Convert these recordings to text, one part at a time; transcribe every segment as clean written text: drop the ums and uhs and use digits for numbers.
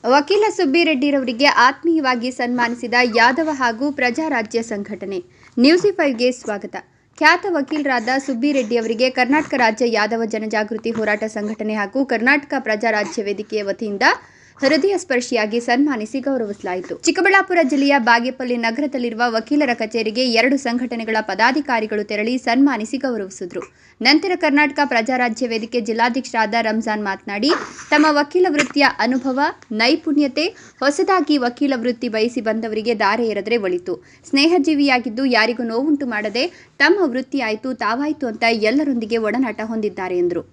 ವಕೀಲ ಸುಬ್ಬಿರೆಡ್ಡಿರವರಿಗೆ ಆತ್ಮೀಯವಾಗಿ ಸನ್ಮಾನಿಸಿದ ಯಾದವ ಹಾಗೂ ಪ್ರಜಾರಾಜ್ಯ ಸಂಘಟನೆ. ನ್ಯೂಸ್5ಗೆ ಸ್ವಾಗತ. ಖ್ಯಾತ ವಕೀಲರಾದ ಸುಬ್ಬಿರೆಡ್ಡಿಯವರಿಗೆ ಕರ್ನಾಟಕ ರಾಜ್ಯ ಯಾದವ ಜನಜಾಗೃತಿ ಹೋರಾಟ ಸಂಘಟನೆ ಹಾಗೂ ಕರ್ನಾಟಕ ಪ್ರಜಾರಾಜ್ಯ ವೇದಿಕೆಯ ವತಿಯಿಂದ ಹೃದಯ ಸ್ಪರ್ಶಿಯಾಗಿ ಸನ್ಮಾನಿಸಿ ಗೌರವಿಸಲಾಯಿತು. ಚಿಕ್ಕಬಳ್ಳಾಪುರ ಜಿಲ್ಲೆಯ ಬಾಗೇಪಲ್ಲಿ ನಗರದಲ್ಲಿರುವ ವಕೀಲರ ಕಚೇರಿಗೆ 2 ಸಂಘಟನೆಗಳ ಪದಾಧಿಕಾರಿಗಳು ತೆರಳಿ ಸನ್ಮಾನಿಸಿ ಗೌರವಿಸಿದರು. ನಂತರ ಕರ್ನಾಟಕ ಪ್ರಜಾರಾಜ್ಯ ವೇದಿಕೆ ಜಿಲ್ಲಾಧ್ಯಕ್ಷರಾದ ರಂಜಾನ್ ಮಾತನಾಡಿ, ತಮ್ಮ ವಕೀಲ ವೃತ್ತಿಯ ಅನುಭವ, ನೈಪುಣ್ಯತೆ ಹೊಸದಾಗಿ ವಕೀಲ ವೃತ್ತಿ ಬಯಸಿ ಬಂದವರಿಗೆ ದಾರಿ ಎರೆದರೆ ಒಳಿತು. ಸ್ನೇಹಜೀವಿಯಾಗಿದ್ದು ಯಾರಿಗೂ ನೋವುಂಟು ಮಾಡದೆ ತಮ್ಮ ವೃತ್ತಿ ಆಯಿತು ತಾವಾಯಿತು ಅಂತ ಎಲ್ಲರೊಂದಿಗೆ ಒಡನಾಟ ಹೊಂದಿದ್ದಾರೆ ಎಂದರು.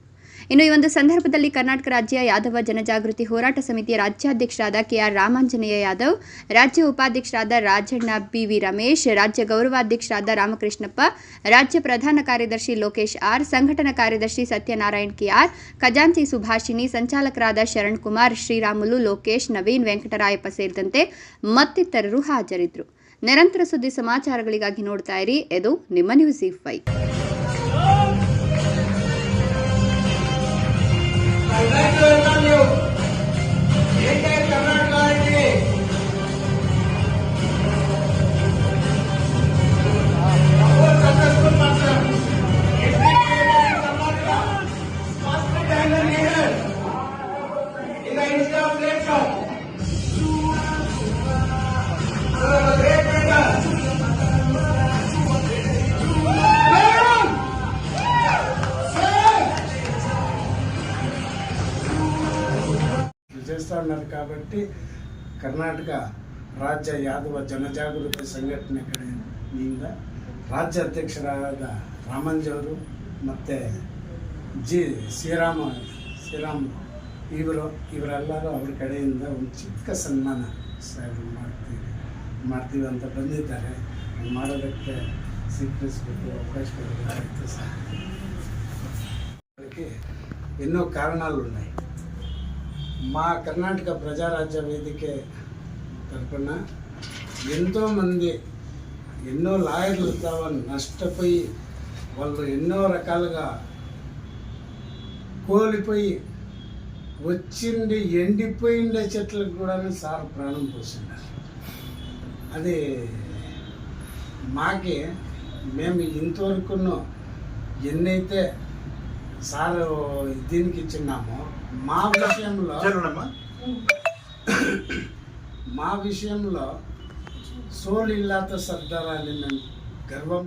ಇನ್ನು ಈ ಒಂದು ಸಂದರ್ಭದಲ್ಲಿ ಕರ್ನಾಟಕ ರಾಜ್ಯ ಯಾದವ ಜನಜಾಗೃತಿ ಹೋರಾಟ ಸಮಿತಿಯ ರಾಜ್ಯಾಧ್ಯಕ್ಷರಾದ ಕೆಆರ್ ರಾಮಾಂಜನೇಯ ಯಾದವ್, ರಾಜ್ಯ ಉಪಾಧ್ಯಕ್ಷರಾದ ರಾಜಣ್ಣ ಬಿವಿ ರಮೇಶ್, ರಾಜ್ಯ ಗೌರವಾಧ್ಯಕ್ಷರಾದ ರಾಮಕೃಷ್ಣಪ್ಪ, ರಾಜ್ಯ ಪ್ರಧಾನ ಕಾರ್ಯದರ್ಶಿ ಲೋಕೇಶ್ ಆರ್, ಸಂಘಟನಾ ಕಾರ್ಯದರ್ಶಿ ಸತ್ಯನಾರಾಯಣ್ ಕೆಆರ್, ಖಜಾಂಚಿ ಸುಭಾಷಿಣಿ, ಸಂಚಾಲಕರಾದ ಶರಣ್ ಕುಮಾರ್, ಶ್ರೀರಾಮುಲು, ಲೋಕೇಶ್, ನವೀನ್, ವೆಂಕಟರಾಯಪ್ಪ ಸೇರಿದಂತೆ ಮತ್ತಿತರರು ಹಾಜರಿದ್ದರು. ನಿರಂತರ ಸುದ್ದಿ ಸಮಾಚಾರಗಳಿಗಾಗಿ ನೋಡ್ತಾ ಇರಿ, ಇದು ನಿಮ್ಮ ನ್ಯೂಸ್5. చేస్తూ ఉన్నారు కాబట్టి ಕರ್ನಾಟಕ ರಾಜ್ಯ ಯಾದವ ಜನಜಾಗೃತಿ ಸಂಘಟನೆ ಕಡೆಯಿಂದ ರಾಜ್ಯ ಅಧ್ಯಕ್ಷರಾದ ರಾಮಂಜವರು ಮತ್ತು ಶ್ರೀರಾಮ್ ಇವರೆಲ್ಲರೂ ಅವ್ರ ಕಡೆಯಿಂದ ಒಂದು ಚಿಕ್ಕ ಸನ್ಮಾನ ಮಾಡ್ತೀವಿ ಅಂತ ಬಂದಿದ್ದಾರೆ. ಮಾಡೋದಕ್ಕೆ ಸ್ವೀಕರಿಸಬೇಕು, ಅವಕಾಶ ಕೊಡಬೇಕಾಗಿತ್ತು ಸಹ. ఎన్నో కారణాలు ఉన్నాయి. మా కర్ణాటక ప్రజారాజ్య వేదిక తరపున ఎంతోమంది ఎన్నో లాయర్లతో నష్టపోయి వాళ్ళు ఎన్నో రకాలుగా కోల్పోయి వచ్చిండి ఎండిపోయిండే చెట్లకు కూడా సార్ ప్రాణం పోస్తున్నారు. అది మాకి మేము ఇంతవరకు ఎన్నైతే సార్ దీనికి ఇచ్చినామో మా విషయంలో సోల్ ఇల్లాత సర్దార్ అని మేము గర్వం